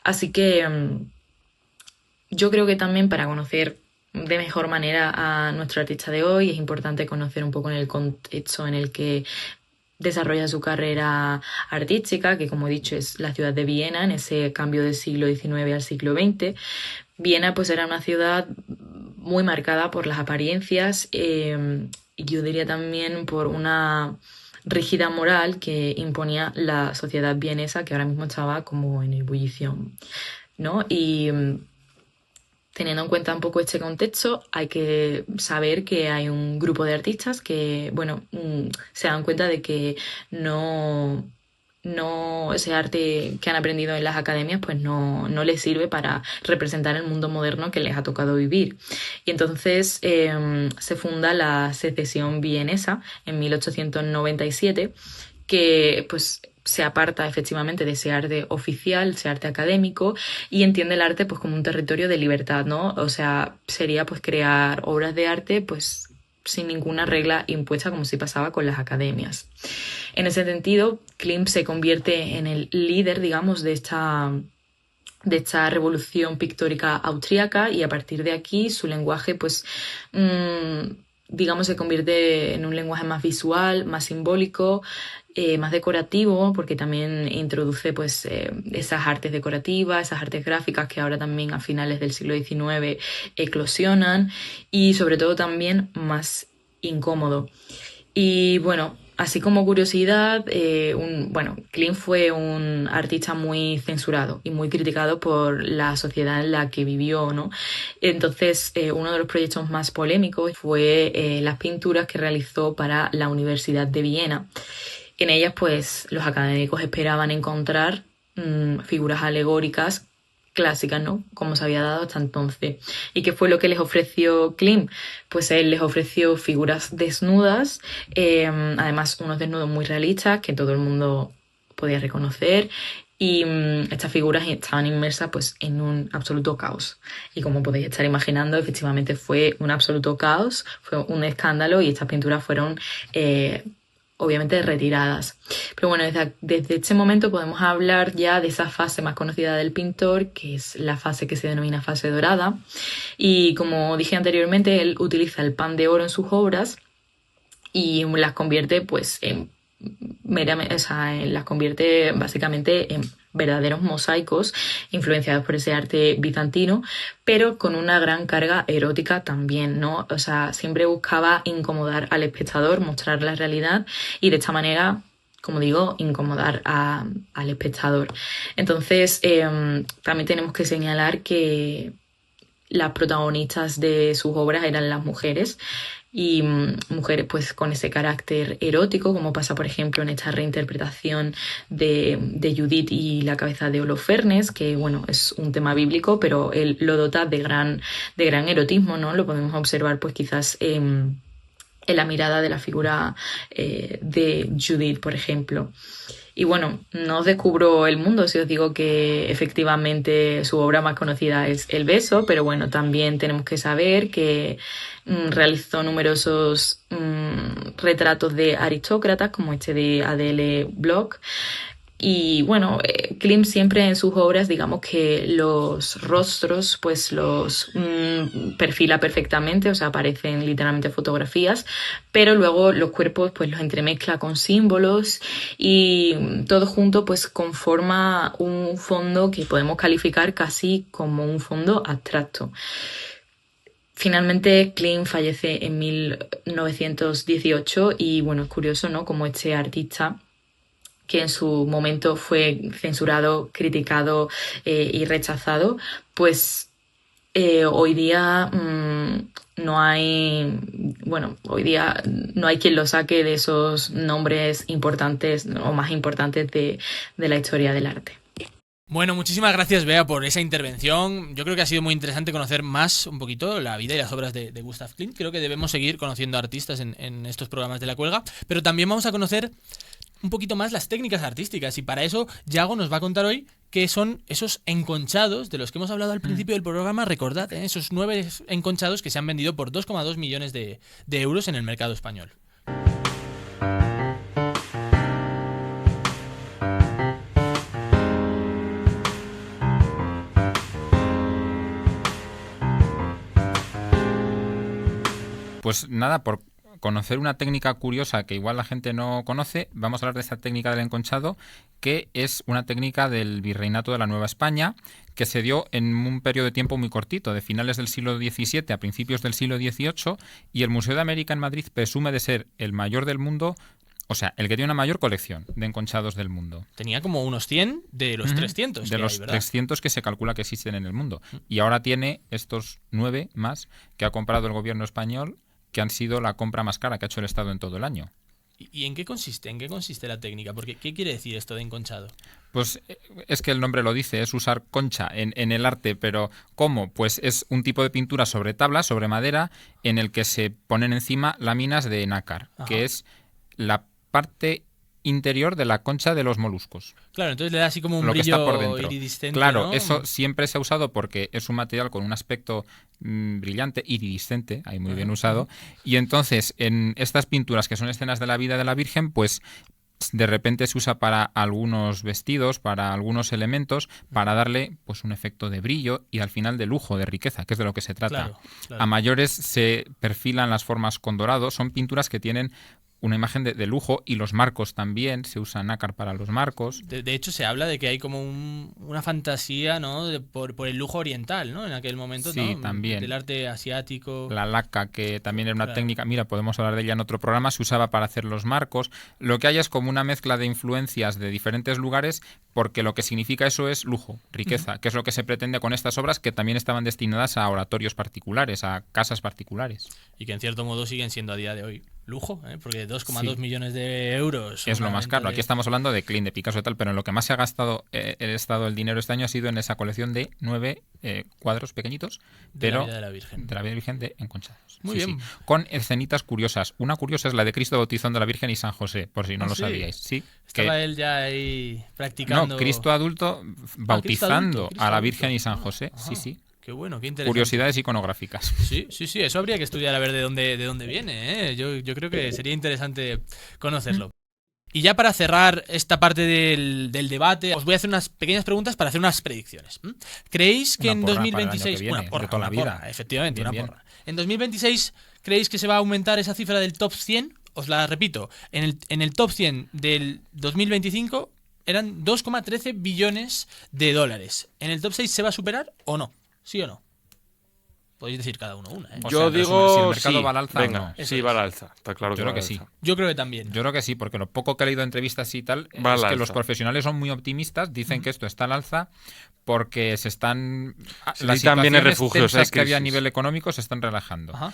Así que yo creo que también para conocer de mejor manera a nuestro artista de hoy es importante conocer un poco en el contexto en el que desarrolla su carrera artística, que como he dicho es la ciudad de Viena, en ese cambio del siglo XIX al siglo XX. Viena pues era una ciudad muy marcada por las apariencias y yo diría también por una rígida moral que imponía la sociedad vienesa, que ahora mismo estaba como en ebullición, ¿no? Y teniendo en cuenta un poco este contexto, hay que saber que hay un grupo de artistas que, bueno, se dan cuenta de que no ese arte que han aprendido en las academias pues no les sirve para representar el mundo moderno que les ha tocado vivir. Y entonces se funda la Secesión Vienesa en 1897, que pues se aparta efectivamente de ese arte oficial, ese arte académico, y entiende el arte pues como un territorio de libertad, ¿no? O sea, sería pues crear obras de arte pues sin ninguna regla impuesta como si pasaba con las academias. En ese sentido, Klimt se convierte en el líder, digamos, de esta revolución pictórica austríaca, y a partir de aquí su lenguaje pues digamos se convierte en un lenguaje más visual, más simbólico, más decorativo, porque también introduce pues esas artes decorativas, esas artes gráficas que ahora también a finales del siglo XIX eclosionan, y sobre todo también más incómodo. Y bueno, así como curiosidad, Klimt fue un artista muy censurado y muy criticado por la sociedad en la que vivió, ¿no? Entonces, uno de los proyectos más polémicos fue las pinturas que realizó para la Universidad de Viena. En ellas, pues, los académicos esperaban encontrar figuras alegóricas clásicas, ¿no? Como se había dado hasta entonces. ¿Y qué fue lo que les ofreció Klimt? Pues él les ofreció figuras desnudas, además unos desnudos muy realistas que todo el mundo podía reconocer, y estas figuras estaban inmersas pues en un absoluto caos. Y como podéis estar imaginando, efectivamente fue un absoluto caos, fue un escándalo, y estas pinturas fueron obviamente retiradas. Pero bueno, desde este momento podemos hablar ya de esa fase más conocida del pintor, que es la fase que se denomina fase dorada. Y como dije anteriormente, él utiliza el pan de oro en sus obras y las convierte pues las convierte básicamente en verdaderos mosaicos influenciados por ese arte bizantino, pero con una gran carga erótica también, ¿no? O sea, siempre buscaba incomodar al espectador, mostrar la realidad y de esta manera, como digo, incomodar al espectador. Entonces, también tenemos que señalar que las protagonistas de sus obras eran las mujeres, y mujeres pues con ese carácter erótico, como pasa por ejemplo en esta reinterpretación de Judith y la cabeza de Holofernes, que bueno, es un tema bíblico, pero él lo dota de gran erotismo, ¿no? Lo podemos observar pues quizás en la mirada de la figura de Judith, por ejemplo. Y bueno, no os descubro el mundo si os digo que efectivamente su obra más conocida es El beso, pero bueno, también tenemos que saber que realizó numerosos retratos de aristócratas, como este de Adele Bloch. Y bueno, Klimt siempre en sus obras, digamos que los rostros pues los perfila perfectamente, o sea, aparecen literalmente fotografías, pero luego los cuerpos pues los entremezcla con símbolos, y todo junto pues conforma un fondo que podemos calificar casi como un fondo abstracto. Finalmente, Klimt fallece en 1918 y bueno, es curioso, ¿no?, como este artista, que en su momento fue censurado, criticado y rechazado, pues hoy día hoy día no hay quien lo saque de esos nombres importantes o más importantes de la historia del arte. Bueno, muchísimas gracias, Bea, por esa intervención. Yo creo que ha sido muy interesante conocer más un poquito la vida y las obras de Gustav Klimt. Creo que debemos seguir conociendo artistas en estos programas de La Cuelga, pero también vamos a conocer un poquito más las técnicas artísticas, y para eso Yago nos va a contar hoy qué son esos enconchados de los que hemos hablado al principio del programa. Recordad, esos 9 enconchados que se han vendido por 2,2 millones de euros en el mercado español. Pues nada, por conocer una técnica curiosa que igual la gente no conoce, vamos a hablar de esta técnica del enconchado, que es una técnica del Virreinato de la Nueva España, que se dio en un periodo de tiempo muy cortito, de finales del siglo XVII a principios del siglo XVIII, y el Museo de América en Madrid presume de ser el mayor del mundo, o sea, el que tiene una mayor colección de enconchados del mundo. Tenía como unos 100 de los 300. De los 300 que se calcula que existen en el mundo. Y ahora tiene estos 9 más que ha comprado el gobierno español, que han sido la compra más cara que ha hecho el Estado en todo el año. ¿Y en qué consiste? ¿En qué consiste la técnica? Porque ¿qué quiere decir esto de enconchado? Pues es que el nombre lo dice, es usar concha en el arte, pero ¿cómo? Pues es un tipo de pintura sobre tabla, sobre madera, en el que se ponen encima láminas de nácar, que es la parte interior de la concha de los moluscos. Claro, entonces le da así como un lo brillo que está por dentro. Iridiscente. Claro, ¿no? Eso siempre se ha usado porque es un material con un aspecto brillante, iridiscente, ahí muy bien usado, y entonces en estas pinturas que son escenas de la vida de la Virgen, pues de repente se usa para algunos vestidos, para algunos elementos, para darle pues un efecto de brillo y al final de lujo, de riqueza, que es de lo que se trata. Claro. A mayores se perfilan las formas con dorado, son pinturas que tienen una imagen de lujo, y los marcos también, se usa nácar para los marcos. De hecho, se habla de que hay como una fantasía, ¿no?, por el lujo oriental, ¿no?, en aquel momento. Sí, ¿no?, también. Del arte asiático. La laca, que también era una técnica, mira, podemos hablar de ella en otro programa, se usaba para hacer los marcos. Lo que hay es como una mezcla de influencias de diferentes lugares, porque lo que significa eso es lujo, riqueza, que es lo que se pretende con estas obras, que también estaban destinadas a oratorios particulares, a casas particulares. Y que en cierto modo siguen siendo a día de hoy. lujo, porque 2,2 millones de euros es lo más caro. Aquí estamos hablando de Klimt, de Picasso y tal, pero en lo que más se ha gastado el dinero este año ha sido en esa colección de 9 cuadros pequeñitos, pero la vida de la Virgen. De la Virgen de enconchados. Muy bien. Con escenitas curiosas. Una curiosa es la de Cristo bautizando a la Virgen y San José, por si no lo sabíais. Sí. Estaba él ya ahí practicando. No, Cristo adulto bautizando Cristo a la adulto. Virgen y San José. Sí. Qué bueno, qué interesante. Curiosidades iconográficas. Sí, eso habría que estudiar a ver de dónde viene. Yo creo que sería interesante conocerlo. Y ya para cerrar esta parte del debate, os voy a hacer unas pequeñas preguntas para hacer unas predicciones. ¿Creéis que en 2026... Una porra, efectivamente, bien. porra. En 2026, ¿creéis que se va a aumentar esa cifra del top 100? Os la repito, en el top 100 del 2025 eran 2,13 billones de dólares. ¿En el top 6 se va a superar o no? ¿Sí o no? Podéis decir cada uno una, ¿eh? Yo digo si el mercado sí. va al alza, Venga, no. sí, va al alza. Está claro que Yo va creo que al sí. alza. Yo creo que también. Yo creo que sí, porque lo poco que he leído entrevistas y tal Va es al que alza. los profesionales son muy optimistas, dicen que esto está al alza porque se están... Sí, las también hay situaciones refugios, tensas hay que había a crisis. nivel económico se están relajando. Ajá.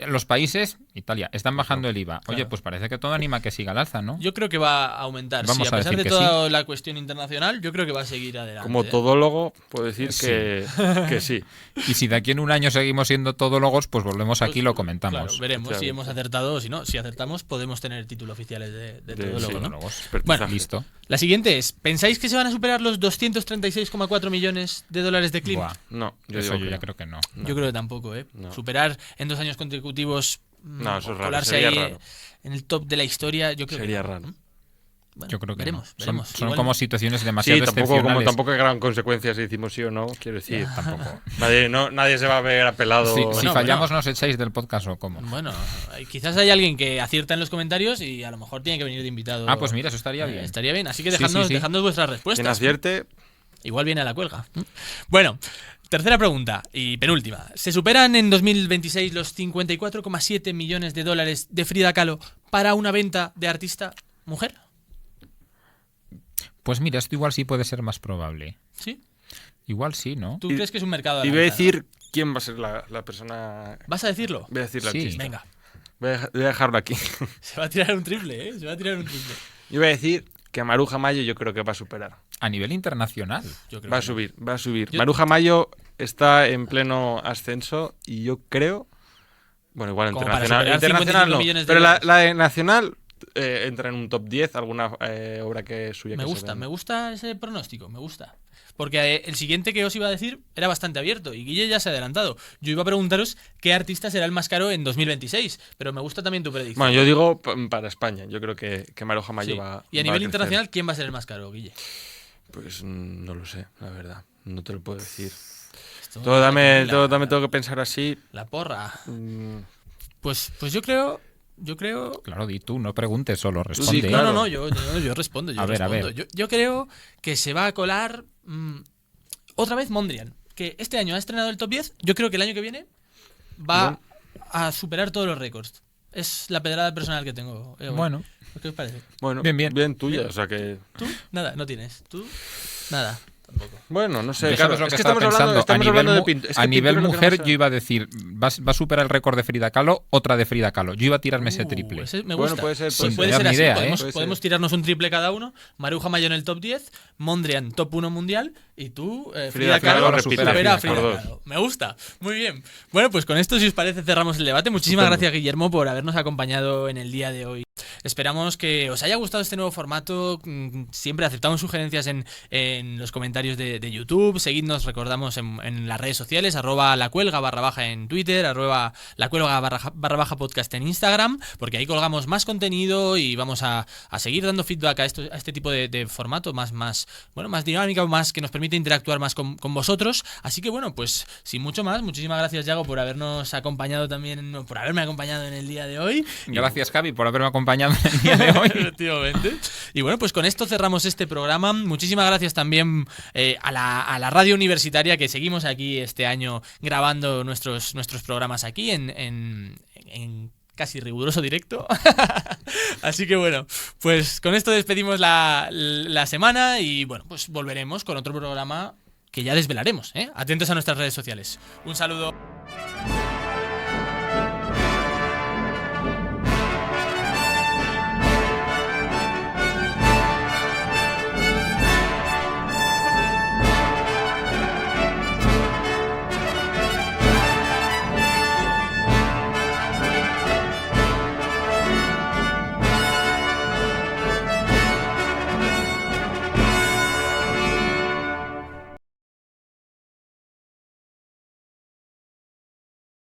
Los países, Italia, están bajando el IVA. Oye, Claro. pues parece que todo anima a que siga al alza, ¿no? Yo creo que va a aumentar. Vamos Sí, a a pesar decir de que toda la cuestión internacional, yo creo que va a seguir adelante. Como todólogo, puedo decir Sí. que sí. Y si de aquí en un año seguimos siendo todólogos, pues volvemos aquí y lo comentamos. Claro, veremos si Efectivamente. hemos acertado o si no. Si acertamos, podemos tener títulos oficiales de todólogo, sí, ¿no? Todólogos. Expertizaje. Listo. La siguiente es, ¿pensáis que se van a superar los 236,4 millones de dólares de Klimt? Buah, No, yo eso digo yo que ya no. creo que no. No. Yo creo que tampoco, ¿eh? No. Superar en 2 años consecutivos, No, eso es raro, colarse sería ahí raro. en el top de la historia, yo creo Sería que no. raro. Bueno, Yo creo que veremos, no. veremos. Son Igual- como situaciones Sí, demasiado excepcionales. tampoco hay gran consecuencia si decimos sí o no, quiero decir. Tampoco. Nadie se va a ver apelado. Si Bueno, fallamos, ¿nos echáis del podcast o cómo? Bueno, quizás hay alguien que acierta en los comentarios y a lo mejor tiene que venir de invitado. Ah, pues mira, eso estaría bien. Estaría bien, así que Sí, dejadnos, sí. dejadnos vuestras Quien respuestas. acierte, Igual viene a la cuelga. Bueno, tercera pregunta y penúltima. ¿Se superan en 2026 los 54,7 millones de dólares de Frida Kahlo para una venta de artista mujer? Pues mira, esto igual sí puede ser más probable. ¿Sí? Igual sí, ¿no? ¿Tú Y- crees que es un mercado a y la voy a alza, decir quién va a ser la persona. ¿no? ¿Vas a decirlo? Voy a decir la Sí. artista. Venga, Voy a dejarlo aquí. se va a tirar un triple, ¿eh? Se va a tirar un triple. Yo voy a decir que Maruja Mayo yo creo que va a superar. A nivel internacional. Yo creo Va a que no. subir, va a subir. Yo- Maruja Mayo está en pleno ascenso y yo creo. Bueno, igual Como para internacional. superar Internacional 55 no. millones de Pero dólares. la de nacional entra en un top 10, alguna obra que es suya. Me que se gusta, venda. me gusta ese pronóstico, me gusta. Porque el siguiente que os iba a decir era bastante abierto y Guille ya se ha adelantado. Yo iba a preguntaros qué artista será el más caro en 2026, pero me gusta también tu predicción. Bueno, yo digo para España. Yo creo que Maruja Mayo Sí. va. Y a va nivel crecer. internacional, ¿quién va a ser el más caro, Guille? Pues no lo sé, la verdad. No te lo puedo decir. Esto- Todo también tengo que pensar así. La porra. Mm, Pues yo creo. Claro, di tú, no preguntes, solo responde. Sí, claro. No, yo respondo. A ver. Yo creo que se va a colar otra vez Mondrian, que este año ha estrenado el top 10. Yo creo que el año que viene va a superar todos los récords. Es la pedrada personal que tengo. Bueno, ¿Qué os parece? bueno, Bien. tuya. O sea que. ¿Tú? Nada, no tienes. ¿Tú? Nada, tampoco. Bueno, no sé. yo Claro, sabes lo es que que estaba pensando. estamos hablando de pintura. A nivel mujer, yo iba a decir, va a superar el récord de Frida Kahlo, otra de Frida Kahlo. Yo iba a tirarme ese triple. Ese me Bueno, gusta. puede ser, Sí, puede puede ser. ser así. Ni idea, podemos, Puede podemos ser. tirarnos un triple cada uno. Maruja Mayo en el top 10, Mondrian top 1 mundial y tú, Frida Kahlo, Kahlo repite, supera a Frida Frida Kahlo. Kahlo. Me gusta. Muy bien. Bueno, pues con esto, si os parece, cerramos el debate. Muchísimas Estupendo. gracias, Guillermo, por habernos acompañado en el día de hoy. Esperamos que os haya gustado este nuevo formato. Siempre aceptamos sugerencias en los comentarios de YouTube. Seguidnos, recordamos, en las redes sociales, @lacuelga _ en Twitter, @lacuelga _ podcast en Instagram, porque ahí colgamos más contenido y vamos a seguir dando feedback a este tipo de formato más dinámico, más que nos permite interactuar más con vosotros. Así que bueno, pues sin mucho más, muchísimas gracias, Yago, por habernos acompañado también, por haberme acompañado en el día de hoy. Gracias, Javi, por haberme acompañado en el día de hoy. Efectivamente. Y bueno, pues con esto cerramos este programa. Muchísimas gracias también a la radio universitaria, que seguimos aquí este año grabando nuestros programas aquí en casi riguroso directo. Así que bueno, pues con esto despedimos la semana y bueno, pues volveremos con otro programa que ya desvelaremos, ¿eh? Atentos a nuestras redes sociales. Un saludo.